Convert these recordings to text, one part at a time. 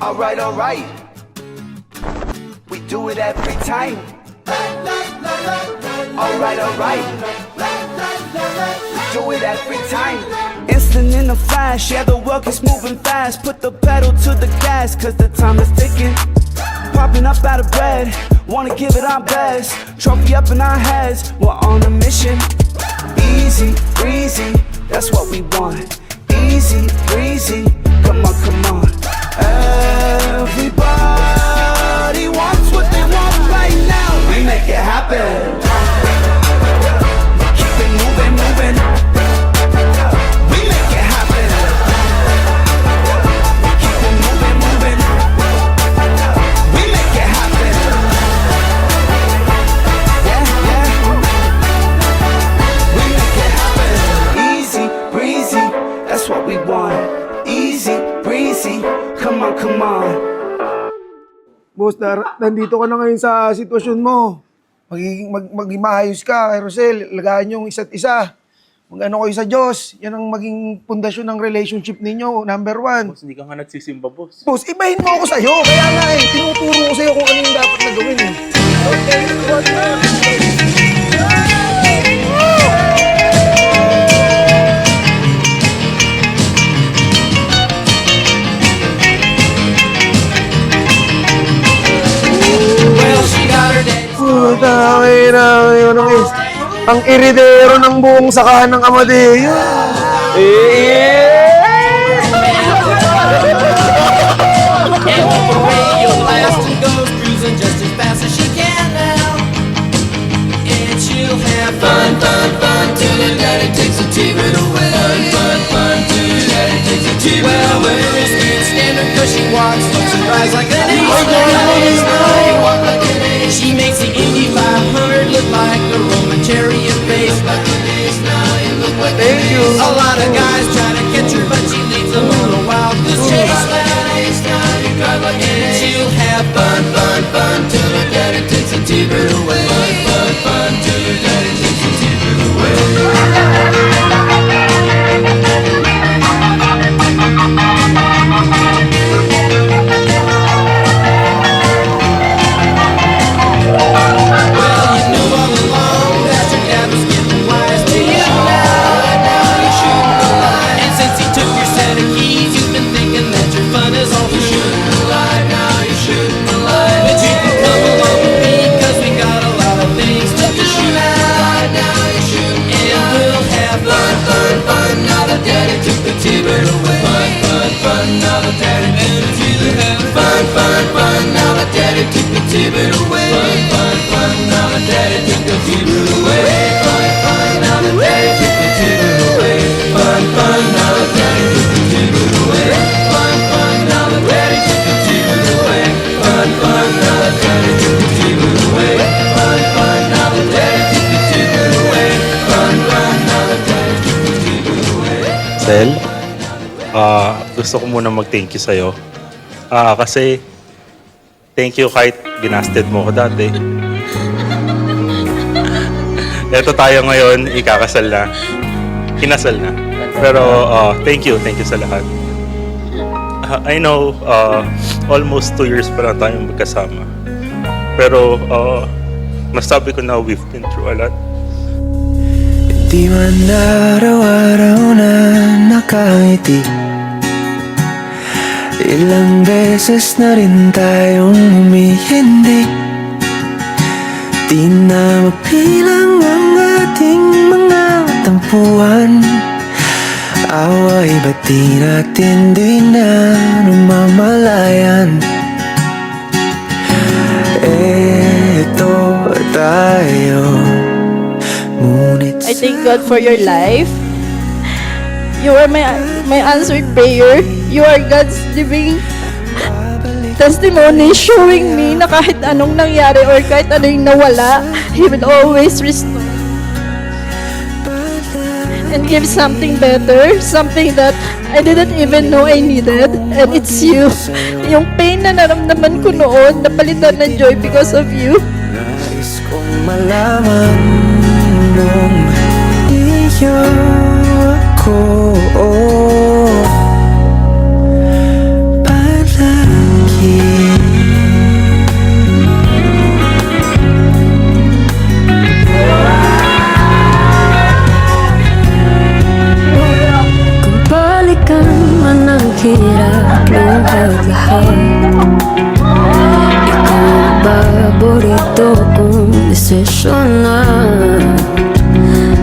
alright. We do it every time. Alright. We do it every time. Instant in a flash, yeah, the world is moving fast. Put the pedal to the gas, cause the time is ticking. Popping up out of bed, wanna give it our best. Trophy up in our heads, we're on a mission. Easy, breezy, that's what we want. Easy, breezy, come on. Everybody wants what they want right now. We make it happen. Keep it moving. We make it happen. Keep it moving. We make it happen. Yeah. We make it happen. Easy, breezy, that's what we want. Easy, breezy, come on. Boss, nandito ka na ngayon sa sitwasyon mo. Maging maayos ka, kay Rosel. Lagaan yung isa't isa. Mag-ano kayo sa Diyos. Yan ang maging pundasyon ng relationship ninyo. Number 1. Boss, hindi ka nga nagsisimba, boss. Boss, ibahin mo ako sa'yo. Kaya nga tinuturo ko sa'yo kung ano yung dapat na gawin Puta, ang iridero ng buong sakahan ng Amadeo. She makes the Indy 500 look like a Roman chariot race. Thank you. A lot of guys try to catch her, but she leads them on a wild goose chase. And she'll have fun till her daddy takes the T-bird away. Fun till her daddy takes the T-bird away. Sel, gusto ko muna mag-thank you sa'yo. Kasi thank you kahit binasted mo ko dati. Eto tayo ngayon, ikakasal na. Kinasal na. Pero thank you sa lahat. I know, almost 2 years pa lang tayong magkasama. Pero masabi ko na we've been through a lot. Di man araw-araw na nakangiti. Ilang beses na rin tayong humihindi. Di na mapilang ang ating mga tampuhan. Away ba't di natin di na namamalayan? Eto tayo. Ngunit I thank God for your life. You are my answered prayer. You are God's living testimony showing me na kahit anong nangyari or kahit ano yung nawala, He will always restore and give something better, something that I didn't even know I needed, and it's you. Yung pain na naramdaman ko noon, napalitan ng joy because of you. nais kong malaman nung iyo ako. Para hirap, lahat. Ikaw ang paborito kong desisyon na.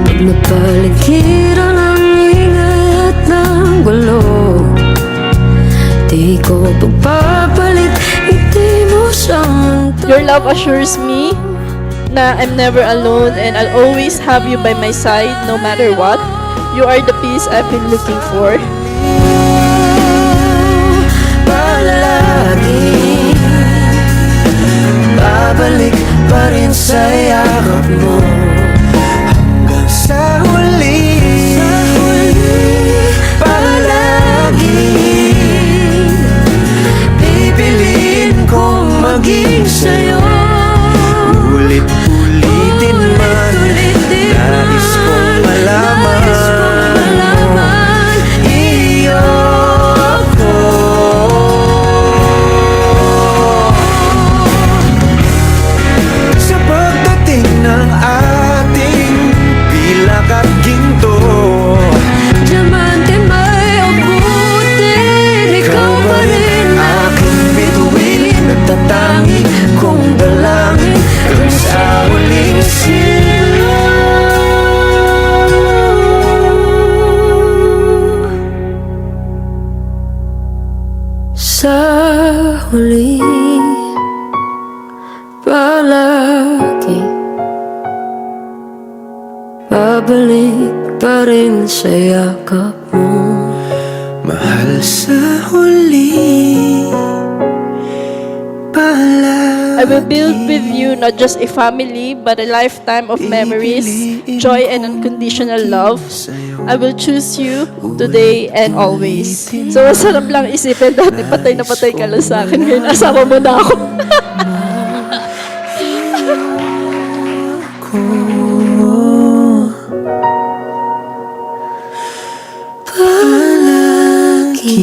Pag napaligiran ang ingay at ng gulo, di ko pagpapalit, hindi mo siyang mundo. Your love assures me na I'm never alone and I'll always have you by my side no matter what. You are the peace I've been looking for. Palagi babalik pa rin sa yakap mo hanggang sa huli. Palagi pipiliin kong maging sa'yo. Ulit-ulitin man, nais kong malaman iyo ako. Sa pagdating ng ating pilak at ginto, Diamante may abutin, ikaw pa rin aking bituin, nagtatangi kong dalangin hanggang sa huling silo. sa huli. Palagi babalik pa rin sa yakap mo. Mahal sa huli, palagi I will build with you not just a family, but a lifetime of memories, joy, and unconditional love. I will choose you today and always. So, masarap lang isipin dati patay na patay ka lang sa akin. Ngayon, asawa mo na ako. palagi.